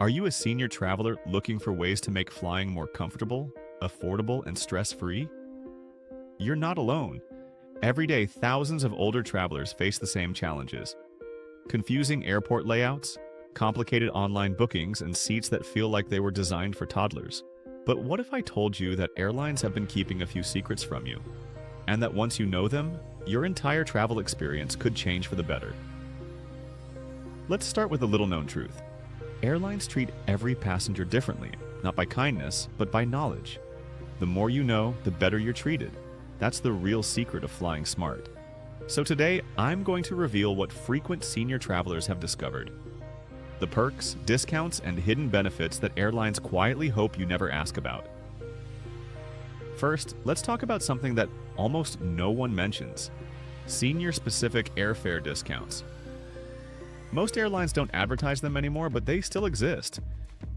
Are you a senior traveler looking for ways to make flying more comfortable, affordable, and stress-free? You're not alone. Every day, thousands of older travelers face the same challenges. Confusing airport layouts, complicated online bookings, and seats that feel like they were designed for toddlers. But what if I told you that airlines have been keeping a few secrets from you, and that once you know them, your entire travel experience could change for the better? Let's start with a little-known truth. Airlines treat every passenger differently, not by kindness, but by knowledge. The more you know, the better you're treated. That's the real secret of flying smart. So today, I'm going to reveal what frequent senior travelers have discovered. The perks, discounts, and hidden benefits that airlines quietly hope you never ask about. First, let's talk about something that almost no one mentions: senior-specific airfare discounts. Most airlines don't advertise them anymore, but they still exist.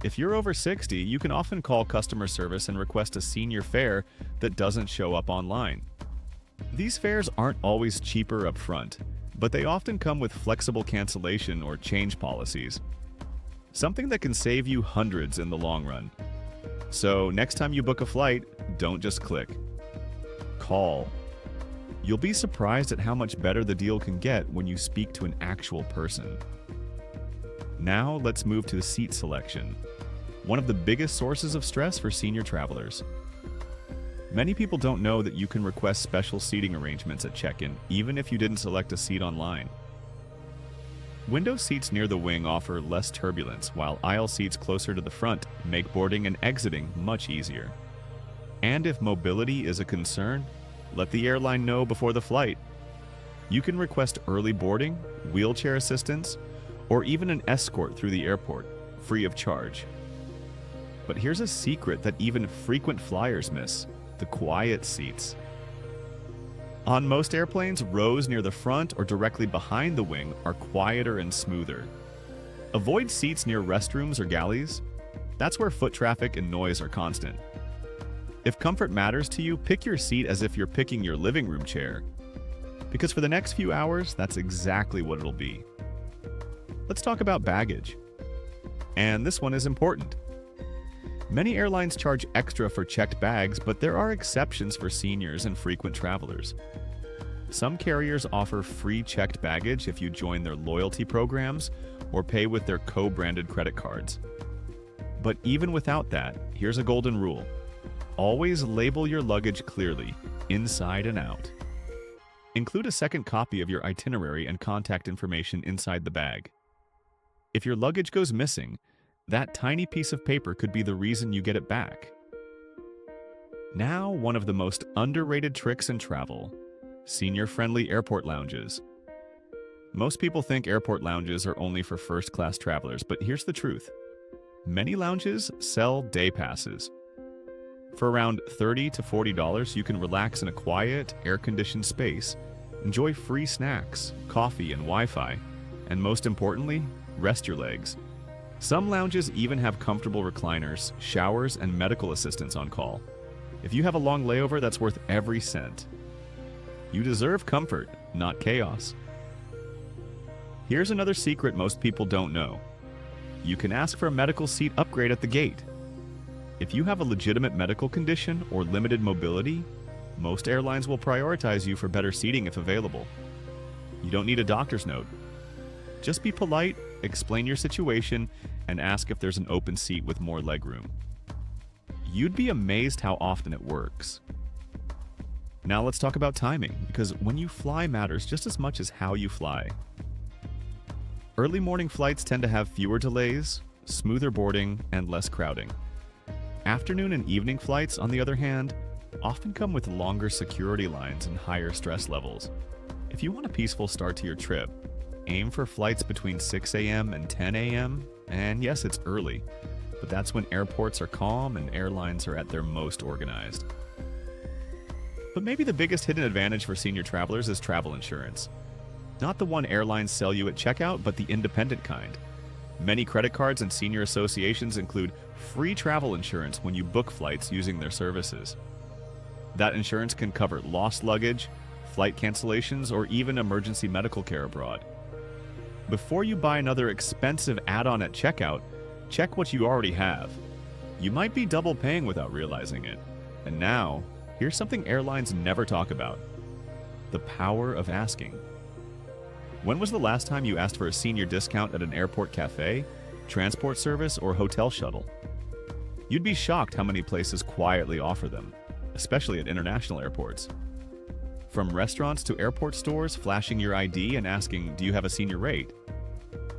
If you're over 60, you can often call customer service and request a senior fare that doesn't show up online. These fares aren't always cheaper up front, but they often come with flexible cancellation or change policies, something that can save you hundreds in the long run. So next time you book a flight, don't just click. Call. You'll be surprised at how much better the deal can get when you speak to an actual person. Now let's move to seat selection, one of the biggest sources of stress for senior travelers. Many people don't know that you can request special seating arrangements at check-in, even if you didn't select a seat online. Window seats near the wing offer less turbulence, while aisle seats closer to the front make boarding and exiting much easier. And if mobility is a concern, let the airline know before the flight. You can request early boarding, wheelchair assistance, or even an escort through the airport, free of charge. But here's a secret that even frequent flyers miss: the quiet seats. On most airplanes, rows near the front or directly behind the wing are quieter and smoother. Avoid seats near restrooms or galleys. That's where foot traffic and noise are constant. If comfort matters to you, pick your seat as if you're picking your living room chair, because for the next few hours, that's exactly what it'll be. Let's talk about baggage. And this one is important. Many airlines charge extra for checked bags, but there are exceptions for seniors and frequent travelers. Some carriers offer free checked baggage if you join their loyalty programs or pay with their co-branded credit cards. But even without that, here's a golden rule. Always label your luggage clearly, inside and out. Include a second copy of your itinerary and contact information inside the bag. If your luggage goes missing, that tiny piece of paper could be the reason you get it back. Now, one of the most underrated tricks in travel: senior-friendly airport lounges. Most people think airport lounges are only for first-class travelers, but here's the truth. Many lounges sell day passes. For around $30 to $40, you can relax in a quiet, air-conditioned space, enjoy free snacks, coffee, and Wi-Fi, and most importantly, rest your legs. Some lounges even have comfortable recliners, showers, and medical assistance on call. If you have a long layover, that's worth every cent. You deserve comfort, not chaos. Here's another secret most people don't know. You can ask for a medical seat upgrade at the gate. If you have a legitimate medical condition or limited mobility, most airlines will prioritize you for better seating if available. You don't need a doctor's note. Just be polite, explain your situation, and ask if there's an open seat with more legroom. You'd be amazed how often it works. Now let's talk about timing, because when you fly matters just as much as how you fly. Early morning flights tend to have fewer delays, smoother boarding, and less crowding. Afternoon and evening flights, on the other hand, often come with longer security lines and higher stress levels. If you want a peaceful start to your trip, aim for flights between 6 a.m. and 10 a.m. And yes, it's early, but that's when airports are calm and airlines are at their most organized. But maybe the biggest hidden advantage for senior travelers is travel insurance. Not the one airlines sell you at checkout, but the independent kind. Many credit cards and senior associations include free travel insurance when you book flights using their services. That insurance can cover lost luggage, flight cancellations, or even emergency medical care abroad. Before you buy another expensive add-on at checkout, Check what you already have. You might be double paying without realizing it. And now, here's something airlines never talk about: the power of asking. When was the last time you asked for a senior discount at an airport cafe, transport service, or hotel shuttle? You'd be shocked how many places quietly offer them, especially at international airports. From restaurants to airport stores, flashing your ID and asking, "Do you have a senior rate?"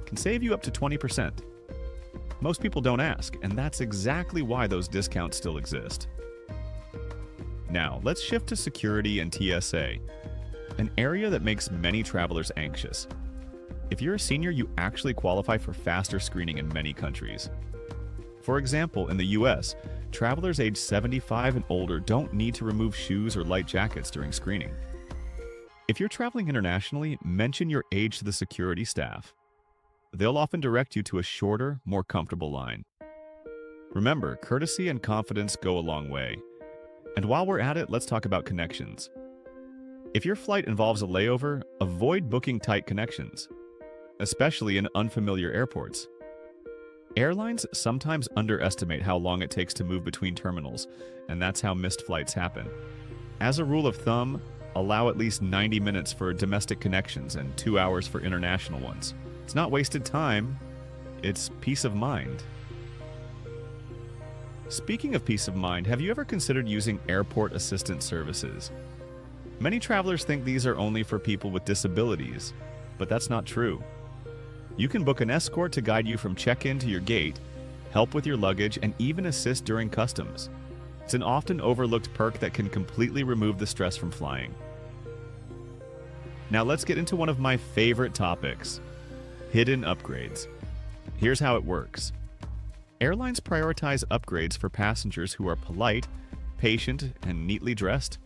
can save you up to 20%. Most people don't ask, and that's exactly why those discounts still exist. Now, let's shift to security and TSA, an area that makes many travelers anxious. If you're a senior, you actually qualify for faster screening in many countries. For example, in the US, travelers aged 75 and older don't need to remove shoes or light jackets during screening. If you're traveling internationally, mention your age to the security staff. They'll often direct you to a shorter, more comfortable line. Remember, courtesy and confidence go a long way. And while we're at it, let's talk about connections. If your flight involves a layover, avoid booking tight connections, especially in unfamiliar airports. Airlines sometimes underestimate how long it takes to move between terminals, and that's how missed flights happen. As a rule of thumb, allow at least 90 minutes for domestic connections and 2 hours for international ones. It's not wasted time, it's peace of mind. Speaking of peace of mind, have you ever considered using airport assistant services? Many travelers think these are only for people with disabilities, but that's not true. You can book an escort to guide you from check-in to your gate, help with your luggage, and even assist during customs. It's an often overlooked perk that can completely remove the stress from flying. Now let's get into one of my favorite topics: hidden upgrades. Here's how it works. Airlines prioritize upgrades for passengers who are polite, patient, and neatly dressed.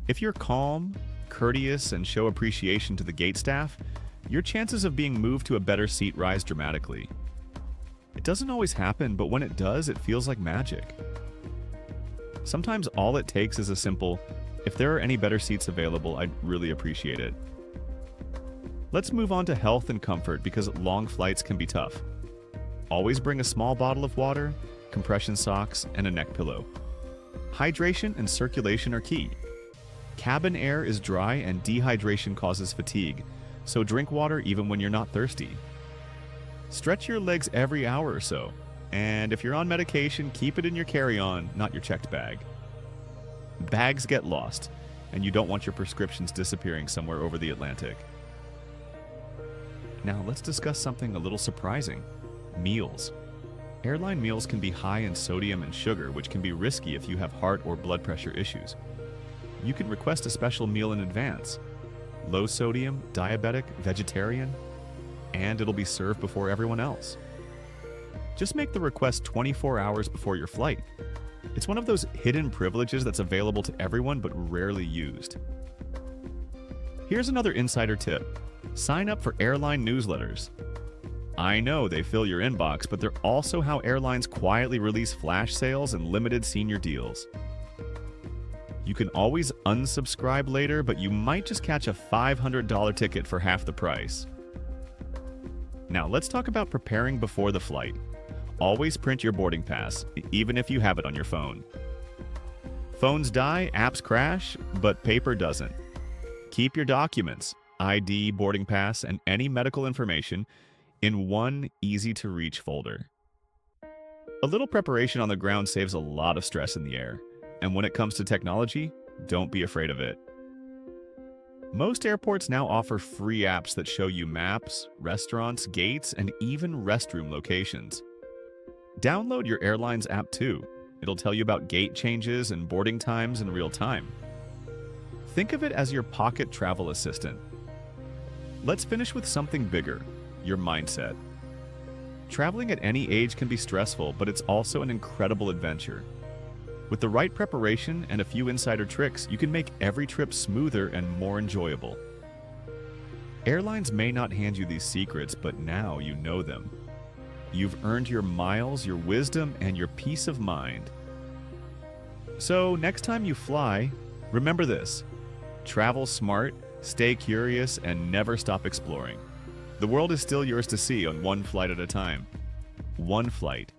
If you're calm, courteous, and show appreciation to the gate staff, your chances of being moved to a better seat rise dramatically. It doesn't always happen, but when it does, it feels like magic. Sometimes all it takes is a simple, "If there are any better seats available, I'd really appreciate it." Let's move on to health and comfort, because long flights can be tough. Always bring a small bottle of water, compression socks, and a neck pillow. Hydration and circulation are key. Cabin air is dry and dehydration causes fatigue, so drink water even when you're not thirsty. Stretch your legs every hour or so, and if you're on medication, keep it in your carry-on, not your checked bag. Bags get lost, and you don't want your prescriptions disappearing somewhere over the Atlantic. Now let's discuss something a little surprising: meals. Airline meals can be high in sodium and sugar, which can be risky if you have heart or blood pressure issues. You can request a special meal in advance: low sodium, diabetic, vegetarian, and it'll be served before everyone else. Just make the request 24 hours before your flight. It's one of those hidden privileges that's available to everyone but rarely used. Here's another insider tip: sign up for airline newsletters. I know they fill your inbox, but they're also how airlines quietly release flash sales and limited senior deals. You can always unsubscribe later, but you might just catch a $500 ticket for half the price. Now let's talk about preparing before the flight. Always print your boarding pass, even if you have it on your phone. Phones die, apps crash, but paper doesn't. Keep your documents, ID, boarding pass, and any medical information in one easy-to-reach folder. A little preparation on the ground saves a lot of stress in the air. And when it comes to technology, don't be afraid of it. Most airports now offer free apps that show you maps, restaurants, gates, and even restroom locations. Download your airline's app too. It'll tell you about gate changes and boarding times in real time. Think of it as your pocket travel assistant. Let's finish with something bigger: your mindset. Traveling at any age can be stressful, but it's also an incredible adventure. With the right preparation and a few insider tricks, you can make every trip smoother and more enjoyable. Airlines may not hand you these secrets, but now you know them. You've earned your miles, your wisdom, and your peace of mind. So next time you fly, remember this: travel smart, stay curious, and never stop exploring. The world is still yours to see on one flight at a time. one flight,